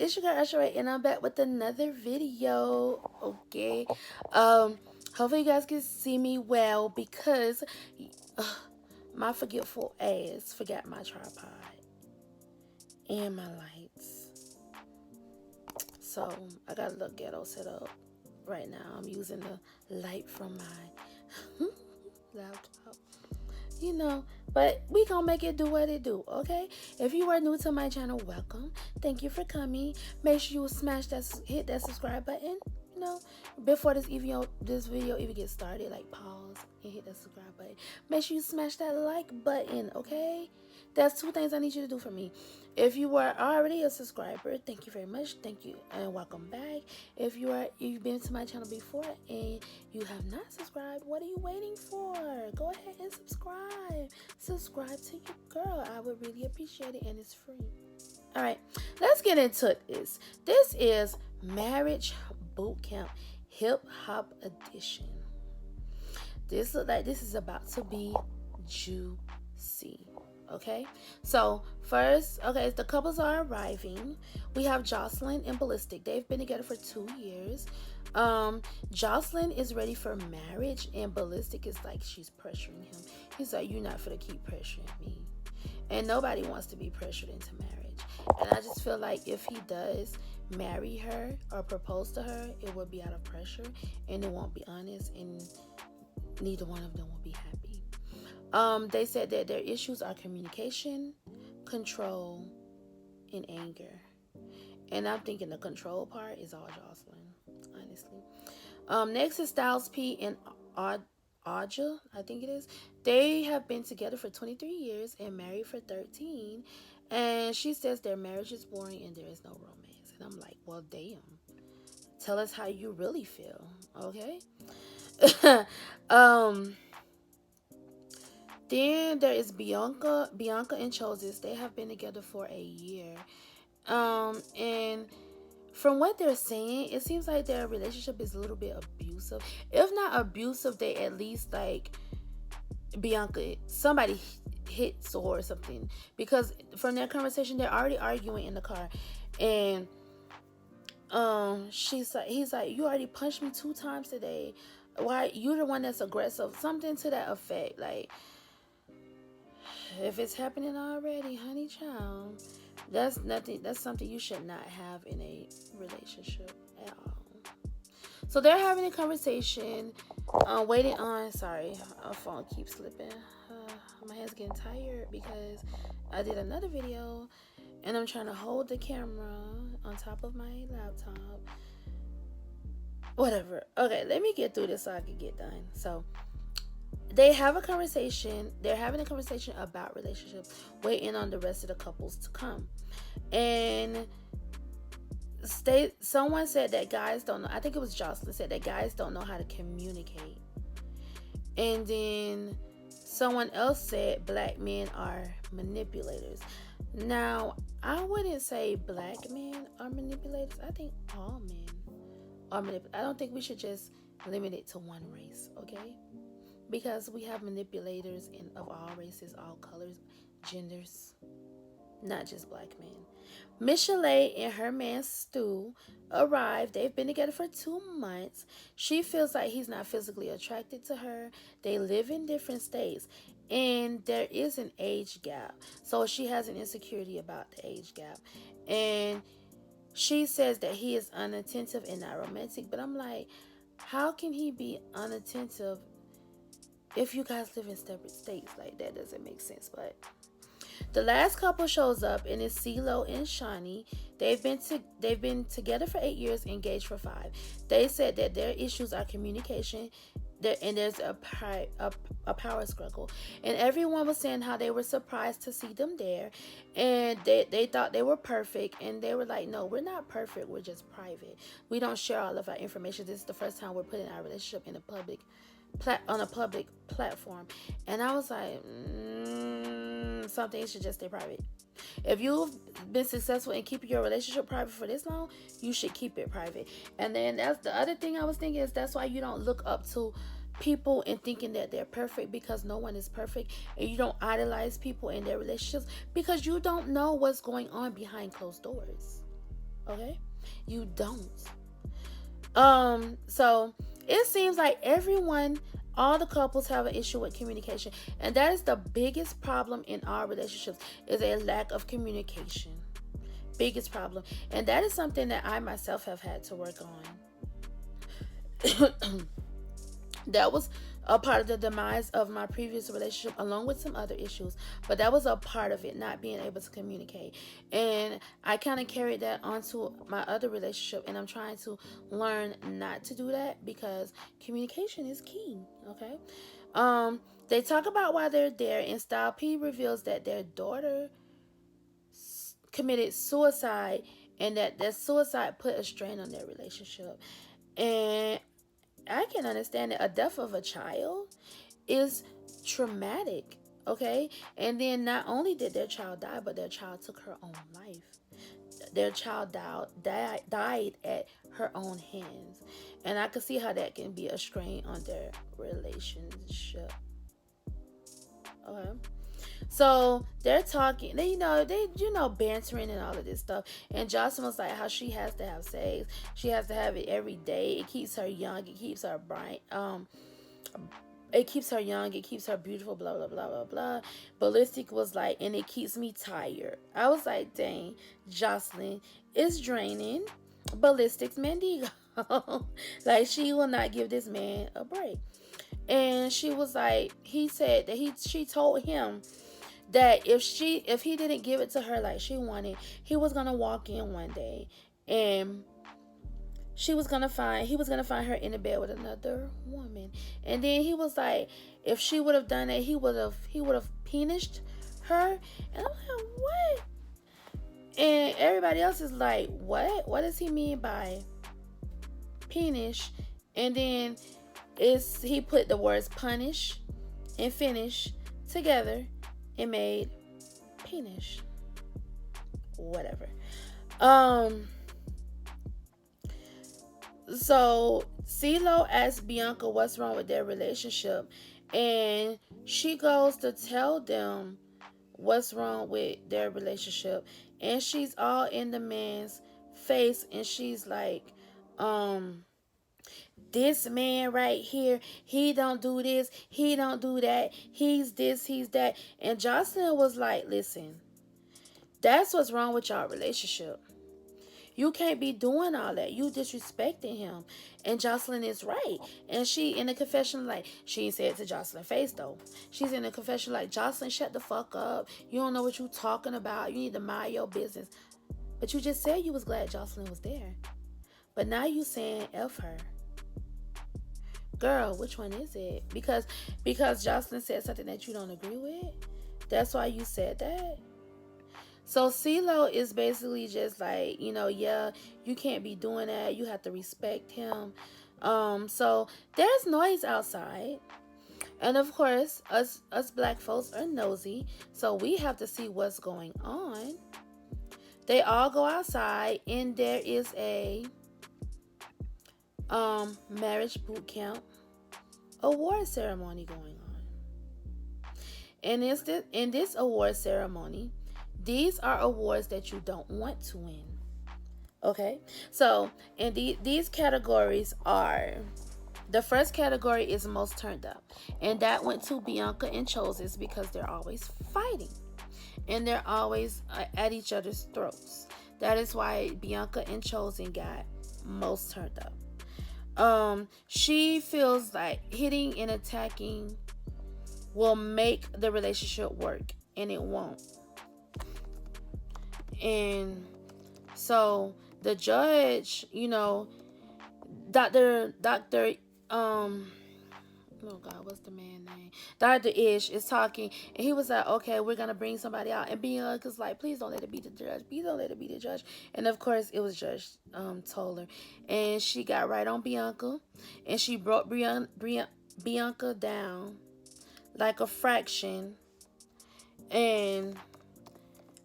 It's your girl Asheray, and I'm back with another video. Okay, hopefully you guys can see me well because uh, my forgetful ass forgot my tripod and my lights, so I got a little ghetto set up right now. I'm using the light from my laptop. But we gonna make it do what it do, okay? If you are new to my channel, welcome. Thank you for coming. Make sure you hit that subscribe button. Before this video even gets started, like pause and hit that subscribe button. Make sure you smash that like button, okay? That's two things I need you to do for me. If you are already a subscriber, thank you very much. Thank you and welcome back. If you've been to my channel before and you have not subscribed, what are you waiting for? Go ahead and subscribe. Subscribe to your girl. I would really appreciate it, and it's free. All right, let's get into this. This is Marriage Bootcamp Hip Hop Edition. This looks like this is about to be juicy. Okay, so first, the couples are arriving. We have Jocelyn and Ballistic. They've been together for 2 years. Jocelyn is ready for marriage, and Ballistic is like, she's pressuring him. He's like, you're not gonna keep pressuring me. And nobody wants to be pressured into marriage. And I just feel like if he does marry her or propose to her, it will be out of pressure and it won't be honest, and neither one of them will be happy. They said that their issues are communication, control, and anger. And I'm thinking the control part is all Jocelyn, honestly. Next is Styles P and Aja, I think it is. They have been together for 23 years and married for 13. And she says their marriage is boring and there is no romance. And I'm like, well, damn. Tell us how you really feel, okay? Then there is Bianca and Choses. They have been together for a year. And from what they're saying, it seems like their relationship is a little bit abusive. If not abusive, they at least like Bianca, somebody hits or something. Because from their conversation, they're already arguing in the car. And he's like, you already punched me 2 times today. Why you're the one that's aggressive? Something to that effect. Like, if it's happening already, honey child, that's something you should not have in a relationship at all. So they're having a conversation, waiting on, sorry, our phone keeps slipping. My hand's getting tired because I did another video and I'm trying to hold the camera on top of my laptop. Whatever. Okay, let me get through this so I can get done. So they have a conversation. They're having a conversation about relationships, waiting on the rest of the couples to come. And someone said that guys don't know. I think it was Jocelyn said that guys don't know how to communicate. And then someone else said black men are manipulators. Now, I wouldn't say black men are manipulators. I think all men are manipulators. I don't think we should just limit it to one race, okay? Because we have manipulators of all races, all colors, genders, not just black men. Michelle and her man Stu arrived. They've been together for 2 months. She feels like he's not physically attracted to her. They live in different states, and there is an age gap. So she has an insecurity about the age gap. And she says that he is unattentive and not romantic. But I'm like, how can he be unattentive if you guys live in separate states? Like, that doesn't make sense. But the last couple shows up, and it's CeeLo and Shawnee. They've been together for 8 years, engaged for 5. They said that their issues are communication, and there's a power struggle. And everyone was saying how they were surprised to see them there, and they thought they were perfect, and they were like, no, we're not perfect, we're just private. We don't share all of our information. This is the first time we're putting our relationship in on a public platform. And I was like, something should just stay private. If you've been successful in keeping your relationship private for this long, you should keep it private. And then that's the other thing I was thinking, is that's why you don't look up to people and thinking that they're perfect, because no one is perfect. And you don't idolize people in their relationships because you don't know what's going on behind closed doors. Okay? You don't. So it seems like all the couples have an issue with communication, and that is the biggest problem in our relationships, is a lack of communication. Biggest problem. And that is something that I myself have had to work on. That was a part of the demise of my previous relationship, along with some other issues, but that was a part of it, not being able to communicate. And I kind of carried that onto my other relationship, and I'm trying to learn not to do that, because communication is key. Okay. They talk about why they're there, and Style P reveals that their daughter committed suicide, and that suicide put a strain on their relationship. And I can understand that a death of a child is traumatic, okay? And then not only did their child die, but their child took her own life. Their child died at her own hands. And I could see how that can be a strain on their relationship. Okay. So they're talking, bantering and all of this stuff. And Jocelyn was like, how she has to have sex. She has to have it every day. It keeps her young. It keeps her bright. It keeps her young. It keeps her beautiful. Blah blah blah blah blah. Ballistic was like, and it keeps me tired. I was like, dang, Jocelyn is draining Ballistic's Mandigo. Like, she will not give this man a break. And she was like, he said that she told him that if he didn't give it to her like she wanted, he was gonna walk in one day, and he was gonna find her in the bed with another woman. And then he was like, if she would have done it, he would have penished her. And I'm like, what? And everybody else is like, what does he mean by penis? And then he put the words punish and finish together and made penis. Whatever. So CeeLo asks Bianca what's wrong with their relationship, and she goes to tell them what's wrong with their relationship, and she's all in the man's face, and she's like, this man right here, he don't do this, he don't do that, he's this, he's that. And Jocelyn was like, listen, that's what's wrong with y'all relationship. You can't be doing all that. You disrespecting him. And Jocelyn is right. And she in the confession, like, she ain't said it to Jocelyn's face though. She's in the confession like, Jocelyn, shut the fuck up. You don't know what you talking about. You need to mind your business. But you just said you was glad Jocelyn was there. But now you saying F her. Girl, which one is it? Because Jocelyn said something that you don't agree with? That's why you said that? So CeeLo is basically just like, yeah, you can't be doing that. You have to respect him. So there's noise outside. And of course, us black folks are nosy. So we have to see what's going on. They all go outside, and there is a marriage boot camp award ceremony going on. And in this award ceremony, these are awards that you don't want to win. Okay? So, and these categories are, the first category is most turned up. And that went to Bianca and Chosen, because they're always fighting. And they're always at each other's throats. That is why Bianca and Chosen got most turned up. She feels like hitting and attacking will make the relationship work, and it won't. And so the judge, Dr. Oh God, what's the man's name? Dr. Ish is talking, and he was like, okay, we're gonna bring somebody out. And Bianca's like, please don't let it be the judge. Please don't let it be the judge. And of course, it was Judge Toller. And she got right on Bianca, and she brought Bianca down like a fraction. And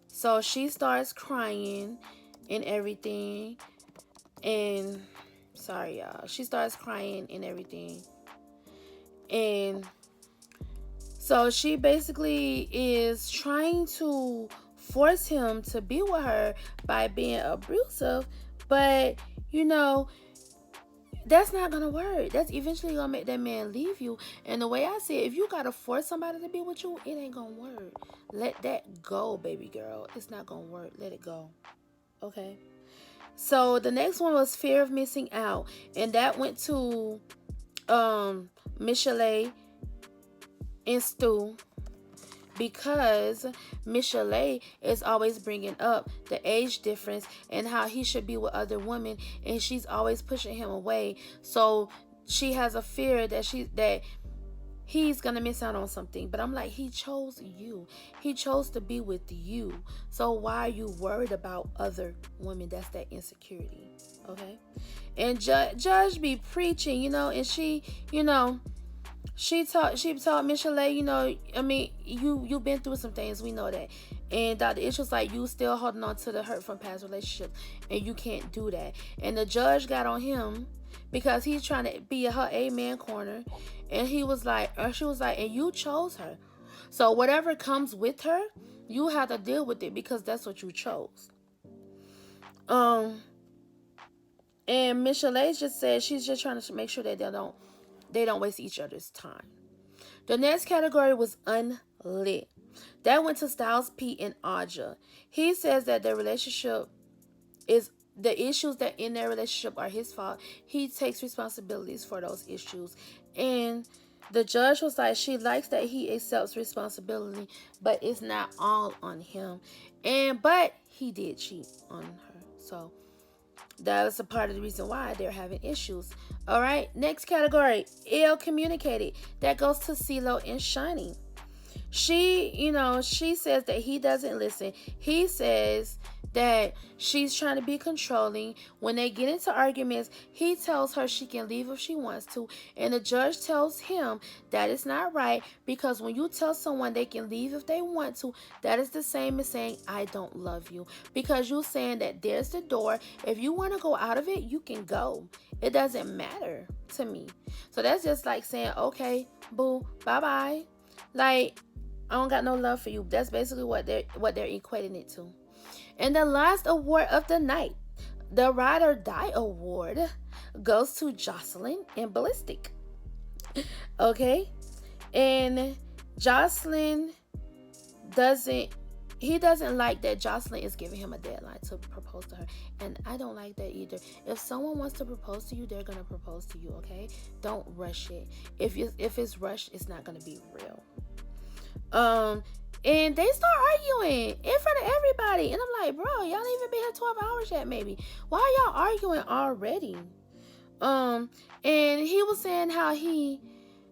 so she starts crying and everything. And sorry, y'all. She starts crying and everything. And so she basically is trying to force him to be with her by being abusive, but you know, that's not gonna work. That's eventually gonna make that man leave you. And the way I see it, if you gotta force somebody to be with you, it ain't gonna work. Let that go, baby girl. It's not gonna work. Let it go. Okay. So the next one was fear of missing out, and that went to Michelet and Stu, because Michelet is always bringing up the age difference and how he should be with other women, and she's always pushing him away. So she has a fear that he's gonna miss out on something. But I'm like, he chose you. He chose to be with you. So why are you worried about other women? That's that insecurity. Okay. And Judge be preaching, and she, she taught Michelet, I mean, you've been through some things, we know that. And Dr. Ish was like, you still holding on to the hurt from past relationships, and you can't do that. And the judge got on him because he's trying to be her amen corner. And she was like, and you chose her. So whatever comes with her, you have to deal with it because that's what you chose. And Michelet just said she's just trying to make sure that they don't waste each other's time. The next category was unlit. That went to Styles P and Aja. He says that their relationship is, the issues that in their relationship are his fault. He takes responsibilities for those issues. And the judge was like, she likes that he accepts responsibility, but it's not all on him. But he did cheat on her. So that is a part of the reason why they're having issues. All right, next category, ill communicated. That goes to CeeLo and Shiny. She says that he doesn't listen. He says that she's trying to be controlling. When they get into arguments, he tells her she can leave if she wants to, and the judge tells him that it's not right, because when you tell someone they can leave if they want to, that is the same as saying I don't love you, because you're saying that there's the door. If you want to go out of it, you can go. It doesn't matter to me. So that's just like saying, okay, boo, bye-bye. Like, I don't got no love for you. That's basically what they're equating it to. And the last award of the night, the Ride or Die Award, goes to Jocelyn and Ballistic. Okay? And Jocelyn doesn't like that Jocelyn is giving him a deadline to propose to her. And I don't like that either. If someone wants to propose to you, they're going to propose to you, okay? Don't rush it. If it's rushed, it's not going to be real. And they start arguing in front of everybody. And I'm like, bro, y'all ain't even been here 12 hours yet, maybe. Why are y'all arguing already? And he was saying how he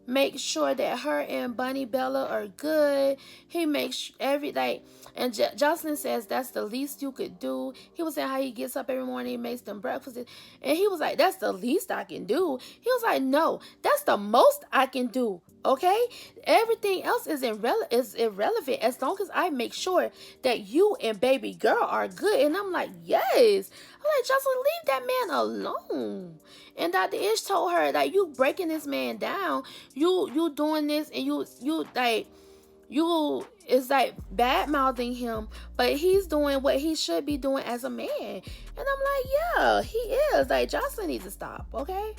makes sure that her and Bunny Bella are good. He makes and Jocelyn says that's the least you could do. He was saying how he gets up every morning, he makes them breakfast, and he was like, that's the least I can do. He was like, no, that's the most I can do. Okay, everything else is irrelevant as long as I make sure that you and baby girl are good. And I'm like, yes. I'm like, Jocelyn, leave that man alone. And Dr. Ish told her that you breaking this man down, you doing this, and you is like bad mouthing him, but he's doing what he should be doing as a man. And I'm like, yeah, he is. Like, Jocelyn needs to stop, okay?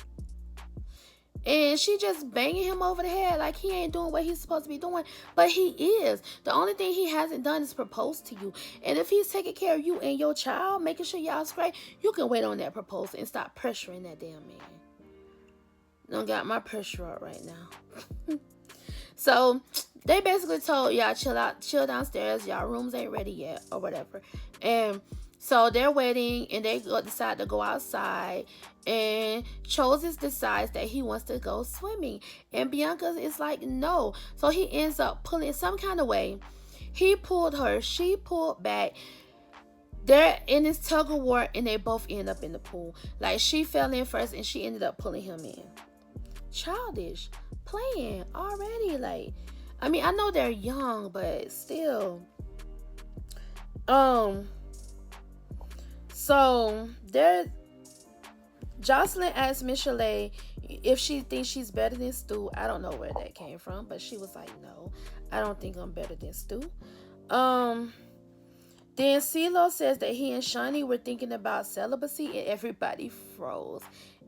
And she just banging him over the head like he ain't doing what he's supposed to be doing. But he is. The only thing he hasn't done is propose to you. And if he's taking care of you and your child, making sure y'all straight, you can wait on that proposal and stop pressuring that damn man. Don't got my pressure up right now. So they basically told y'all chill downstairs. Y'all rooms ain't ready yet or whatever. And so they're waiting, and they decide to go outside, and Chose decides that he wants to go swimming, and Bianca is like, no. So he ends up pulling some kind of way. He pulled her, she pulled back. They're in this tug of war, and they both end up in the pool. Like, she fell in first, and she ended up pulling him in. Childish, playing already. Like, I mean, I know they're young, but still. So Jocelyn asked Michelet if she thinks she's better than Stu. I don't know where that came from, but she was like, no, I don't think I'm better than Stu. Then CeeLo says that he and Shani were thinking about celibacy, and everybody froze.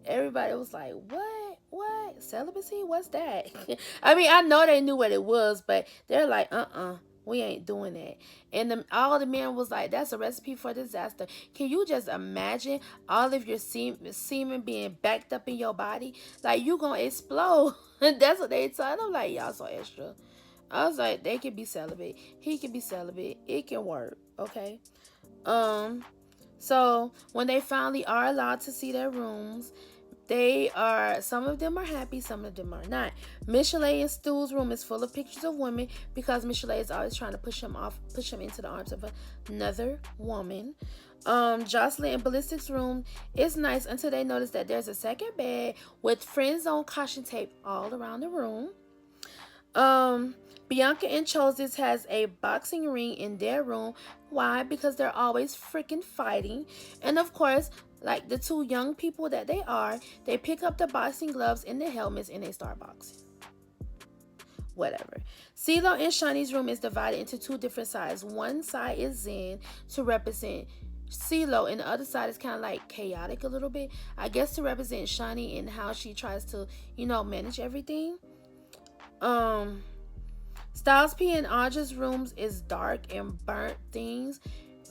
Everybody was like, "What? What? Celibacy? What's that?" I mean, I know they knew what it was, but they're like, we ain't doing that." And all the men was like, "That's a recipe for disaster." Can you just imagine all of your semen being backed up in your body? Like, you gonna explode. That's what they told. I'm like, y'all so extra. I was like, they can be celibate. He can be celibate. It can work. Okay. Um. So when they finally are allowed to see their rooms, they are, some of them are happy, some of them are not. Michelle and Stu's room is full of pictures of women because Michelle is always trying to push him into the arms of another woman. Jocelyn and Ballistic's room is nice until they notice that there's a second bed with friend zone caution tape all around the room. Um, Bianca and Chosis has a boxing ring in their room. Why? Because they're always freaking fighting. And of course, like the two young people that they are, they pick up the boxing gloves and the helmets and they start boxing. Whatever. CeeLo and Shani's room is divided into two different sides. One side is Zen to represent CeeLo, and the other side is kind of like chaotic a little bit. I guess to represent Shani and how she tries to, manage everything. Styles P and Aja's rooms is dark and burnt things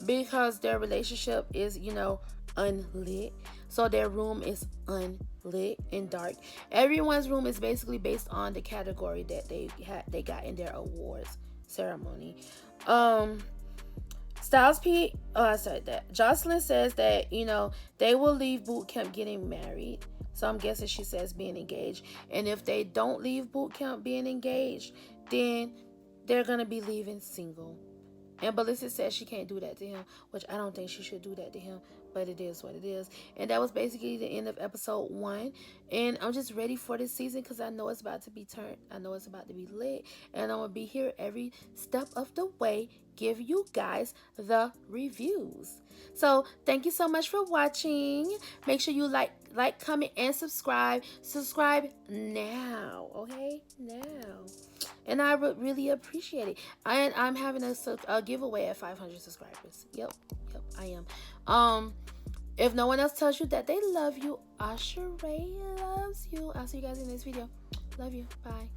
because their relationship is, unlit. So their room is unlit and dark. Everyone's room is basically based on the category that they got in their awards ceremony. Styles P, Jocelyn says that, they will leave boot camp getting married. So I'm guessing she says being engaged. And if they don't leave boot camp being engaged, then they're going to be leaving single. And Ballistic says she can't do that to him, which I don't think she should do that to him, but it is what it is. And that was basically the end of episode 1. And I'm just ready for this season because I know it's about to be turned. I know it's about to be lit. And I'm going to be here every step of the way, give you guys the reviews. So thank you so much for watching. Make sure you like, comment, and subscribe. Subscribe now, okay? Now. And I would really appreciate it. And I'm having a giveaway at 500 subscribers. Yep, I am. If no one else tells you that they love you, Asheray loves you. I'll see you guys in this video. Love you. Bye.